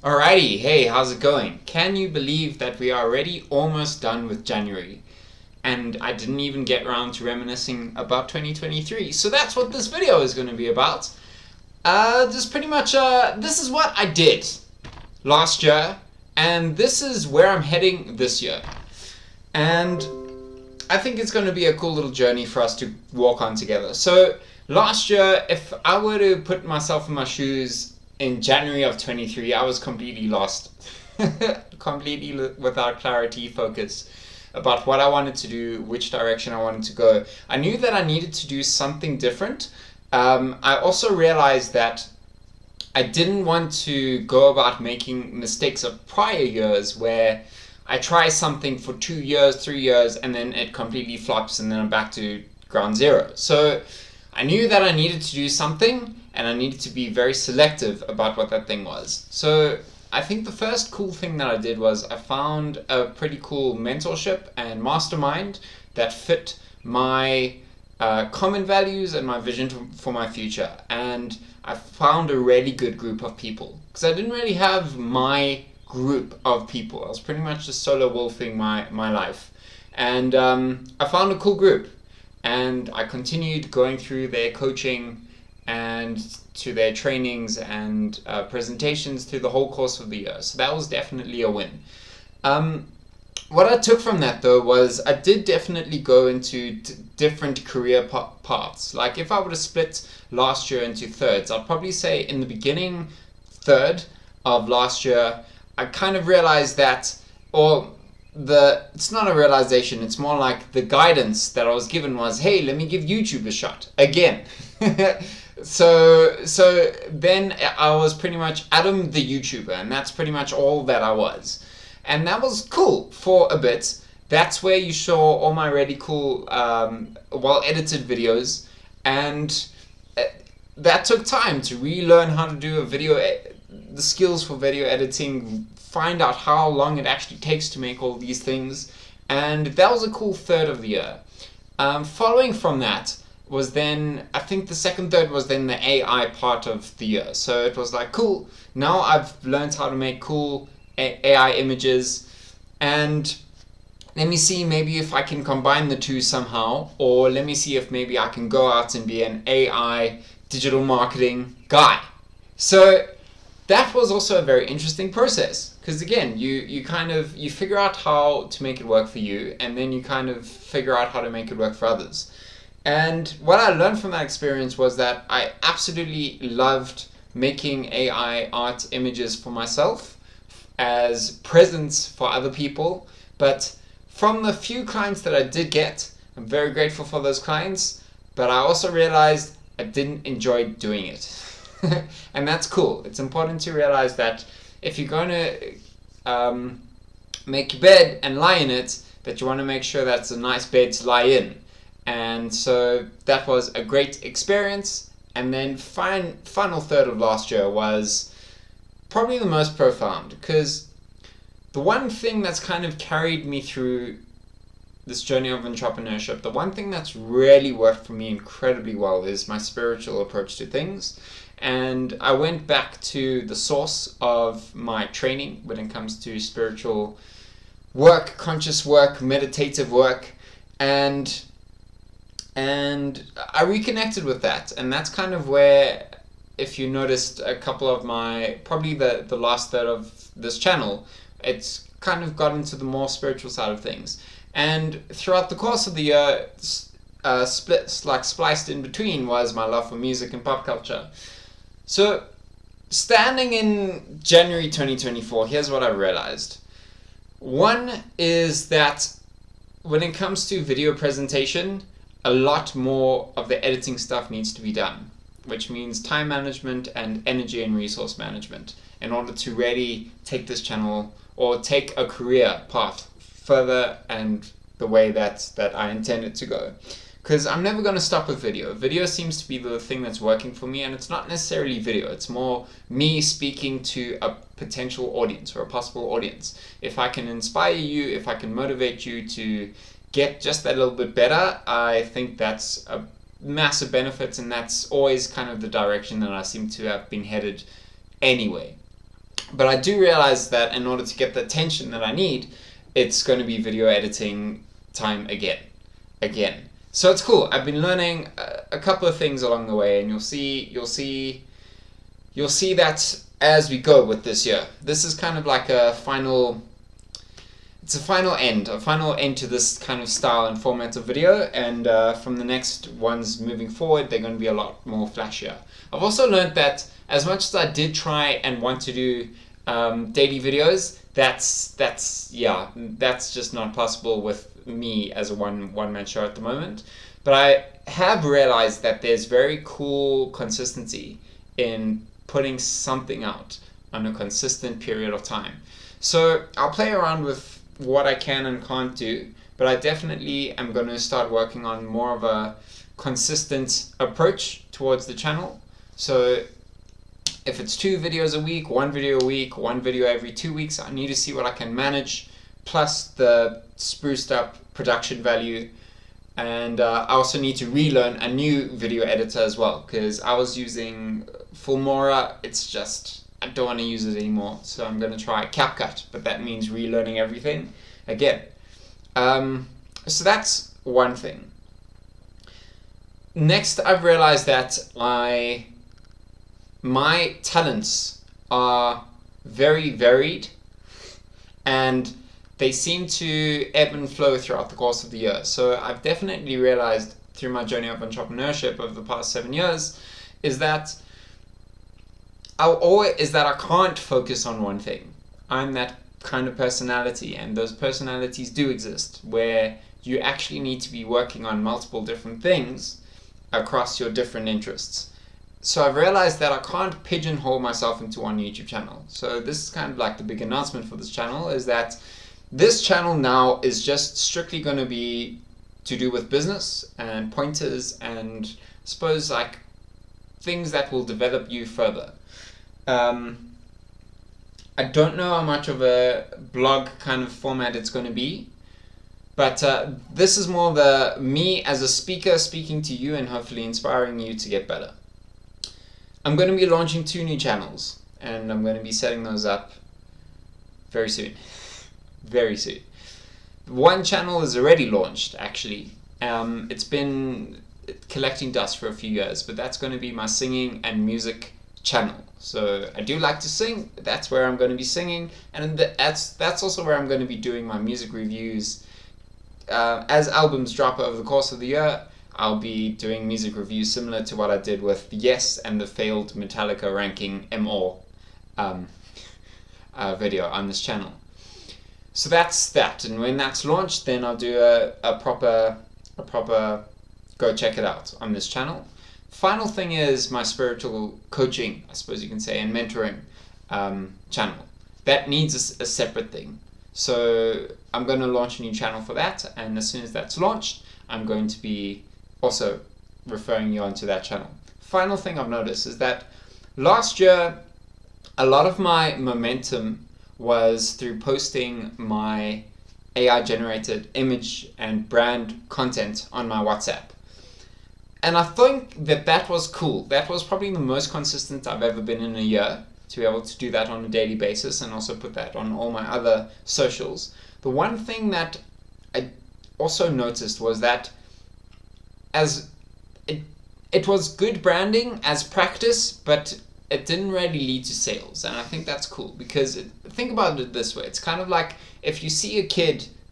Alrighty, hey, how's it going? Can you believe that we are already almost done with January? And I didn't even get around to reminiscing about 2023. So that's what this video is going to be about. Just pretty much, this is what I did last year, and this is where I'm heading this year. And I think it's going to be a cool little journey for us to walk on together. So last year, if I were to put myself in my shoes in January of 23, I was completely lost. Completely without clarity, focus about what I wanted to do, which direction I wanted to go. I knew that I needed to do something different. I also realized that I didn't want to go about making mistakes of prior years where I try something for 2 years, 3 years, and then it completely flops and then I'm back to ground zero. So I knew that I needed to do something and I needed to be very selective about what that thing was. So I think the first cool thing that I did was I found a pretty cool mentorship and mastermind that fit my common values and my vision for my future. And I found a really good group of people because I didn't really have my group of people. I was pretty much just solo wolfing my life. And I found a cool group. And I continued going through their coaching and to their trainings and presentations through the whole course of the year. So that was definitely a win. What I took from that though was I did definitely go into different career paths. Like if I were to split last year into thirds, I'd probably say in the beginning third of last year, I kind of realized that, it's not a realization, it's more like the guidance that I was given was, hey, let me give YouTube a shot again. So then I was pretty much Adam the YouTuber, and that's pretty much all that I was. And that was cool for a bit. That's where you saw all my really cool, well-edited videos, and that took time to relearn how to do the skills for video editing, find out how long it actually takes to make all these things, and that was a cool third of the year. Following from that was then, I think the second third was then the AI part of the year. So it was like, cool, now I've learned how to make cool AI images, and let me see maybe if I can combine the two somehow, or let me see if maybe I can go out and be an AI digital marketing guy. So that was also a very interesting process, because again, you figure out how to make it work for you, and then you kind of figure out how to make it work for others. And what I learned from that experience was that I absolutely loved making AI art images for myself as presents for other people. But from the few clients that I did get, I'm very grateful for those clients, but I also realized I didn't enjoy doing it. And that's cool. It's important to realize that if you're going to make your bed and lie in it, that you want to make sure that's a nice bed to lie in. And so that was a great experience. And then final third of last year was probably the most profound, because the one thing that's kind of carried me through this journey of entrepreneurship, the one thing that's really worked for me incredibly well is my spiritual approach to things. And I went back to the source of my training when it comes to spiritual work, conscious work, meditative work, and I reconnected with that. And that's kind of where, if you noticed a couple of probably the last third of this channel, it's kind of got into the more spiritual side of things. And throughout the course of the year, spliced in between was my love for music and pop culture. So standing in January 2024, here's what I realized. One is that when it comes to video presentation, a lot more of the editing stuff needs to be done, which means time management and energy and resource management in order to really take this channel or take a career path further and the way that I intend it to go. Because I'm never going to stop with video. Video seems to be the thing that's working for me, and it's not necessarily video. It's more me speaking to a potential audience or a possible audience. If I can inspire you, if I can motivate you to get just that little bit better, I think that's a massive benefit, and that's always kind of the direction that I seem to have been headed anyway. But I do realize that in order to get the attention that I need, it's going to be video editing time again. So it's cool. I've been learning a couple of things along the way, and you'll see that as we go with this year. This is kind of like a final end to this kind of style and format of video, and from the next ones moving forward, they're going to be a lot more flashier. I've also learned that as much as I did try and want to do daily videos, that's just not possible with me as a one-man show at the moment. But I have realized that there's very cool consistency in putting something out on a consistent period of time. So I'll play around with what I can and can't do, but I definitely am going to start working on more of a consistent approach towards the channel. So if it's 2 videos a week, 1 video a week, 1 video every 2 weeks, I need to see what I can manage, plus the spruced up production value. And I also need to relearn a new video editor as well, because I was using Filmora. It's just, I don't want to use it anymore, so I'm going to try CapCut, but that means relearning everything again. So that's one thing. Next, I've realized that my talents are very varied, and they seem to ebb and flow throughout the course of the year. So I've definitely realized through my journey of entrepreneurship over the past 7 years is that I can't focus on one thing. I'm that kind of personality, and those personalities do exist where you actually need to be working on multiple different things across your different interests. So I've realized that I can't pigeonhole myself into one YouTube channel. So this is kind of like the big announcement for this channel, is that this channel now is just strictly going to be to do with business and pointers and I suppose like things that will develop you further. I don't know how much of a blog kind of format it's going to be, but this is more the me as a speaker speaking to you and hopefully inspiring you to get better. I'm going to be launching 2 new channels, and I'm going to be setting those up very soon. Very soon. One channel is already launched, actually. It's been collecting dust for a few years, but that's going to be my singing and music channel. So I do like to sing. That's where I'm going to be singing, and that's also where I'm going to be doing my music reviews. As albums drop over the course of the year, I'll be doing music reviews similar to what I did with Yes and the failed Metallica ranking M.O. Video on this channel. So that's that, and when that's launched, then I'll do a proper go check it out on this channel. Final thing is my spiritual coaching, I suppose you can say, and mentoring channel. That needs a separate thing. So I'm going to launch a new channel for that, and as soon as that's launched, I'm going to be also referring you onto that channel. Final thing I've noticed is that last year, a lot of my momentum was through posting my AI generated image and brand content on my WhatsApp. And I think that was cool. That was probably the most consistent I've ever been in a year, to be able to do that on a daily basis and also put that on all my other socials. The one thing that I also noticed was that as it was good branding as practice, but it didn't really lead to sales. And I think that's cool, because think about it this way. It's kind of like if you see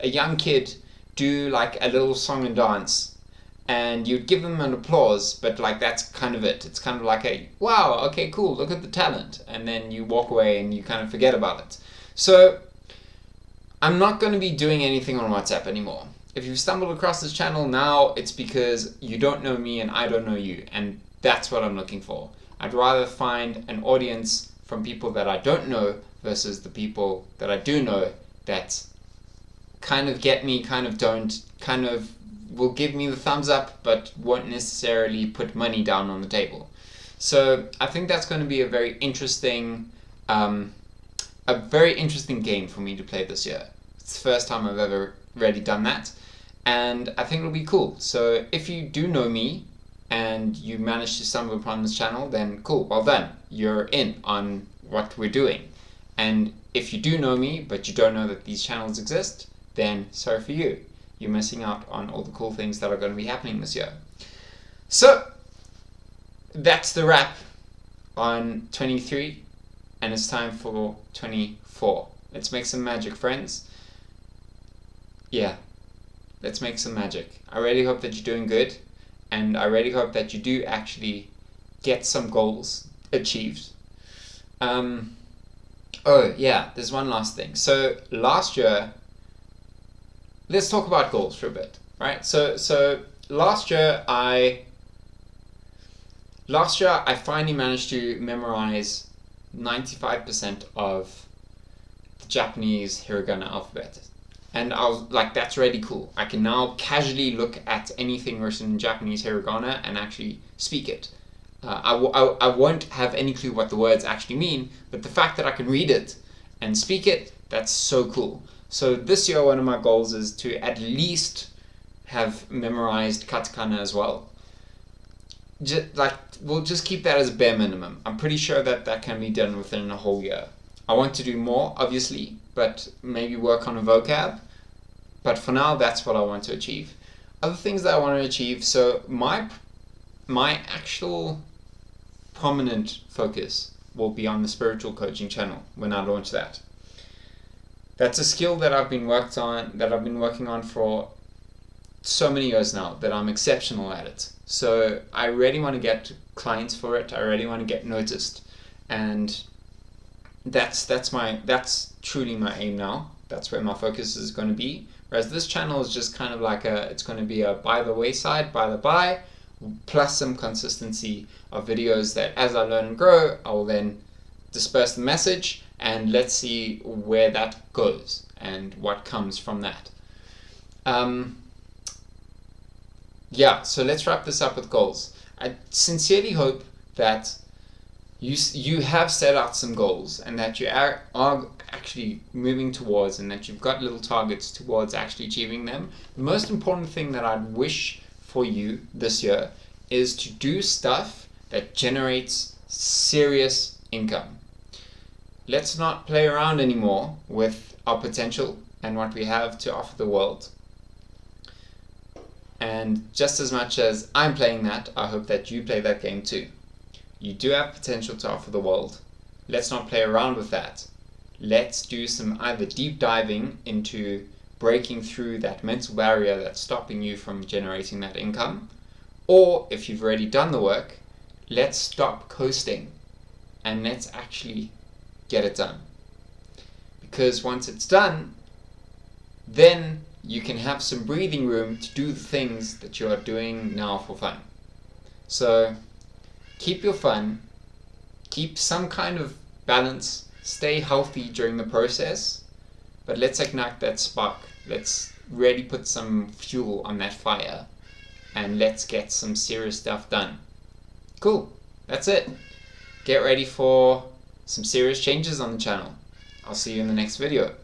a young kid do like a little song and dance, and you'd give them an applause, but like that's kind of it. It's kind of like a, wow, okay, cool, look at the talent. And then you walk away and you kind of forget about it. So I'm not going to be doing anything on WhatsApp anymore. If you've stumbled across this channel now, it's because you don't know me and I don't know you. And that's what I'm looking for. I'd rather find an audience from people that I don't know versus the people that I do know that kind of get me, kind of don't, kind of will give me the thumbs up, but won't necessarily put money down on the table. So I think that's going to be a very interesting game for me to play this year. It's the first time I've ever really done that, and I think it'll be cool. So if you do know me and you manage to stumble upon this channel, then cool, well done. You're in on what we're doing. And if you do know me, but you don't know that these channels exist, then sorry for you. You're missing out on all the cool things that are going to be happening this year. So, that's the wrap on 23, and it's time for 24. Let's make some magic, friends. Yeah, let's make some magic. I really hope that you're doing good, and I really hope that you do actually get some goals achieved. Oh yeah, there's one last thing. So last year, let's talk about goals for a bit, right? So last year I finally managed to memorize 95% of the Japanese hiragana alphabet. And I was like, that's really cool. I can now casually look at anything written in Japanese hiragana and actually speak it. I won't have any clue what the words actually mean, but the fact that I can read it and speak it, that's so cool. So this year, one of my goals is to at least have memorized katakana as well. We'll just keep that as a bare minimum. I'm pretty sure that that can be done within a whole year. I want to do more, obviously, but maybe work on a vocab. But for now, that's what I want to achieve. Other things that I want to achieve, so my actual prominent focus will be on the spiritual coaching channel when I launch that. That's a skill that I've been working on for so many years now, that I'm exceptional at it. So I really want to get clients for it. I really want to get noticed, and that's truly my aim now. That's where my focus is going to be. Whereas this channel is just kind of like it's going to be a by the wayside, by the by, plus some consistency of videos that as I learn and grow, I will then disperse the message, and let's see where that goes and what comes from that. Yeah, so let's wrap this up with goals. I sincerely hope that you have set out some goals, and that you are actually moving towards, and that you've got little targets towards actually achieving them. The most important thing that I'd wish for you this year is to do stuff that generates serious income. Let's not play around anymore with our potential and what we have to offer the world. And just as much as I'm playing that, I hope that you play that game too. You do have potential to offer the world. Let's not play around with that. Let's do some either deep diving into breaking through that mental barrier that's stopping you from generating that income. Or if you've already done the work, let's stop coasting and let's actually get it done. Because once it's done, then you can have some breathing room to do the things that you are doing now for fun. So keep your fun, keep some kind of balance, stay healthy during the process, but let's ignite that spark. Let's really put some fuel on that fire, and let's get some serious stuff done. Cool, that's it. Get ready for some serious changes on the channel. I'll see you in the next video.